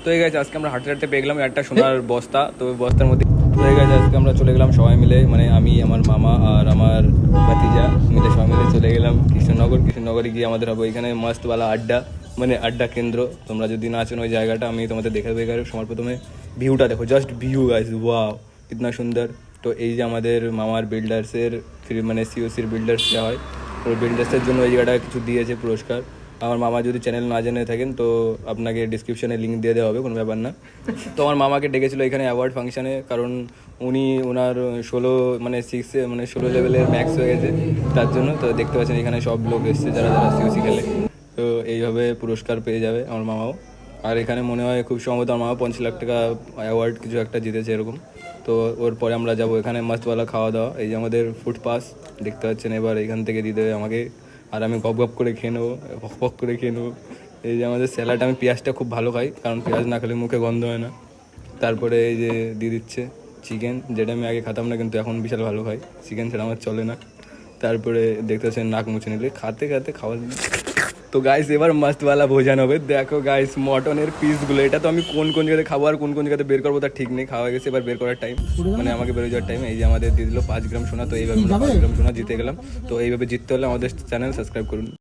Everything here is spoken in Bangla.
তো এই গেছে আজকে আমরা হাঁটতে হাঁটতে পেয়ে গেলাম একটা সোনার বস্তা, তো বস্তার মধ্যে তো এই গেছে আজকে আমরা চলে গেলাম সবাই মিলে, মানে আমি, আমার মামা আর আমার ভাতিজা মিলে সবাই মিলে চলে গেলাম কৃষ্ণনগরে গিয়ে আমাদের হবে এখানে মস্তওয়ালা আড্ডা, মানে আড্ডা কেন্দ্র। তোমরা যদি না চেনো ওই জায়গাটা, আমি তোমাদের দেখাবে সবার প্রথমে ভিউটা দেখো, জাস্ট ভিউ গাইস, ওয়াও কিতনা সুন্দর। তো এই যে আমাদের মামার বিল্ডার্সের মানে সিওসির বিল্ডার্স যা হয়, ওই বিল্ডার্সের জন্য এই জায়গাটা কিছু দিয়েছে পুরস্কার। আমার মামা যদি চ্যানেল না জেনে থাকেন তো আপনাকে ডিসক্রিপশনে লিঙ্ক দিয়ে দেওয়া হবে, কোনো ব্যাপার না। তো আমার মামাকে ডেকেছিল এখানে অ্যাওয়ার্ড ফাংশানে, কারণ উনি ওনার 16 লেভেলের ম্যাক্স হয়ে গেছে, তার জন্য। তো দেখতে পাচ্ছেন এখানে সব লোক এসছে যারা যারা সিওসি খেলে, তো এইভাবে পুরস্কার পেয়ে যাবে আমার মামাও। আর এখানে মনে হয় খুব সম্ভবত আমার মামা 5 লাখ টাকা অ্যাওয়ার্ড কিছু একটা জিতেছে এরকম। তো ওর পরে আমরা যাবো এখানে মস্তওয়ালা খাওয়া দাওয়া, এই যে আমাদের ফুড পাস দেখতে পাচ্ছেন, এবার এখান থেকে দিয়ে দেবে আমাকে, আর আমি গপ গপ করে খেয়ে নেবো, পক করে খেয়ে নেবো। এই যে আমাদের স্যালাড, আমি পেঁয়াজটা খুব ভালো খাই, কারণ পেঁয়াজ না খেলে মুখে গন্ধ হয় না। তারপরে এই যে দিয়ে দিচ্ছে চিকেন, যেটা আমি আগে খেতাম না কিন্তু এখন বিশাল ভালো খাই, চিকেন ছাড়া আমার চলে না। তারপরে দেখতে পাচ্ছেন নাক মুছে নিলে খাতে খাতে খাওয়া। তো গাইস এবার মস্তওয়ালা ভোজন হবে, দেখো গাইস মটনের পিসগুলো, এটা তো আমি কোন কোন জায়গাতে খাবো আর কোন কোন জায়গাতে বের করবো তার ঠিক নেই। খাওয়া গেছে, এবার বের করার টাইম, মানে আমাকে বেরো যাওয়ার টাইম। এই যে আমাদের দিয়ে দিল 5 গ্রাম সোনা, তো এইভাবে 5 গ্রাম সোনা জিতে গেলাম। তো এইভাবে জিততে হলে আমাদের চ্যানেল সাবস্ক্রাইব করুন।